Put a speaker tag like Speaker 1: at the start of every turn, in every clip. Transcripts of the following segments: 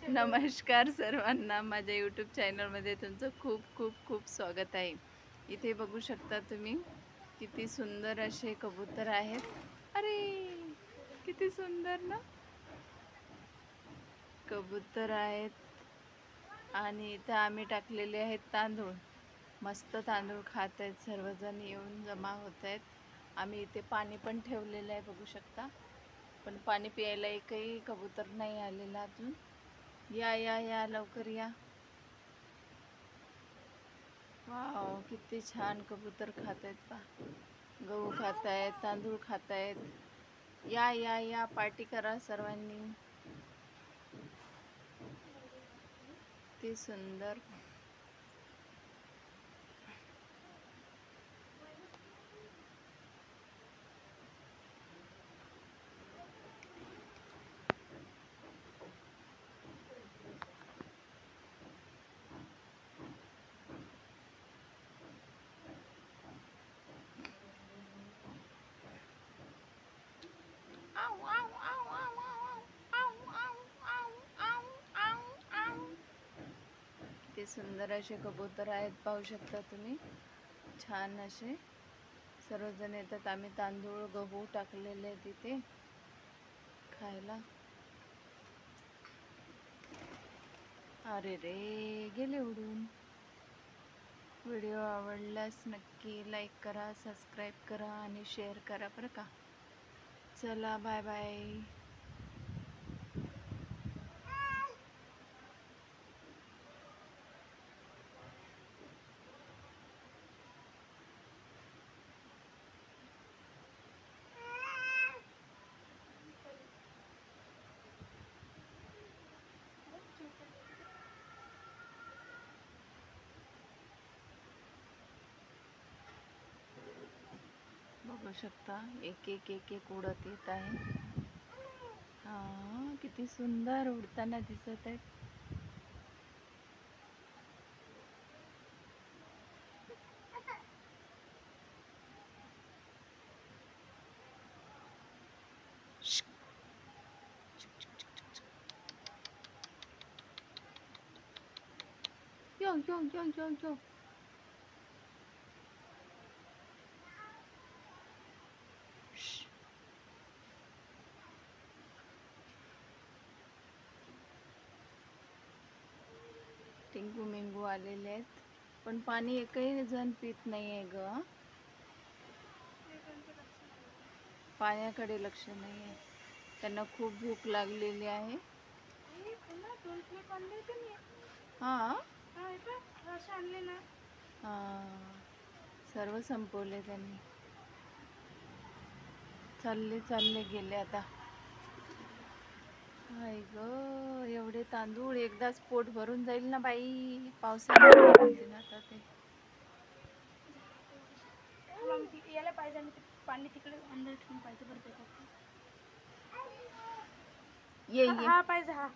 Speaker 1: नमस्कार सर्वांना, माझ्या यूट्यूब चॅनलमध्ये तुमचं खूप खूप खूप स्वागत आहे। इथे बघू शकता तुम्ही किती सुंदर असे कबूतर आहेत। अरे किती सुंदर ना कबूतर आहेत। आणि इथे आम्ही टाकलेले आहेत तांदूळ। मस्त तांदूळ खात आहेत, सर्वजण येऊन जमा होत आहेत। आम्ही इथे पाणी पण ठेवलेलं आहे, बघू शकता। पण पाणी प्यायला एकही कबूतर नाही आलेला अजून। या या या लवकर या। वाव, किती छान कबूतर खात आहेत पा। गहू खात आहेत, तांदूळ खात आहेत। या या या, पार्टी करा सर्वांनी। किती सुंदर। किती सुंदर असे कबूतर आहेत, पाहू शकता तुम्ही। छान असे सर्वजण येतात। आम्ही तांदूळ गहू टाकलेले तिथे खायला। अरे रे, गेले उडून। व्हिडिओ आवडल्यास नक्की लाईक करा, सबस्क्राईब करा आणि शेअर करा बरं का। चला, बाय बाय। बघू शकता, एक एक एक एक उडत येत आहे। हा, किती सुंदर उडताना दिसत आहेत। यो यो यो यो यो। टिंगू मिंगू आलेले आहेत, पण पाणी एकही जण पित नाही आहे ग। पाण्याकडे लक्ष नाही आहे, त्यांना खूप भूक लागलेली आहे। हा, सर्व संपवले त्यांनी। चालले गेले आता। हाय ग, एवढे तांदूळ एकदाच पोट भरून जाईल ना बाई। पावसाळ्यात आता ते यायला पाहिजे, पाणी तिकडे अंदर ठेवून पाहिजे बरं त्याच्यात। ये हा पाहिजे, हा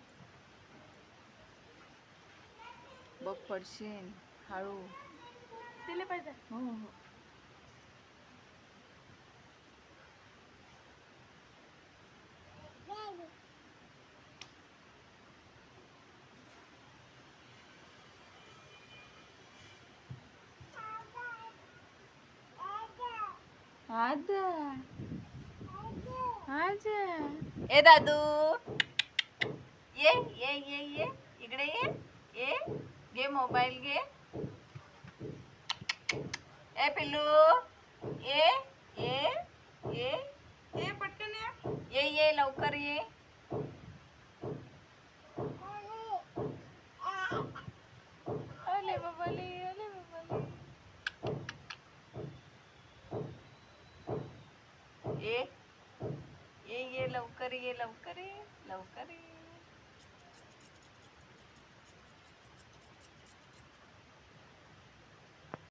Speaker 1: बघ पडशील, हळू दिले पाहिजे। हो हो। आजा आजा, ए दादू, ये ये ये ये इकडे ये घे मोबाईल घे। ए पिल्लू, ये ये ये ये पटकन ये लवकर ये। अले बाबाले, अले बाबाले। ये लवकर ये, लवकर ये, लवकर ये।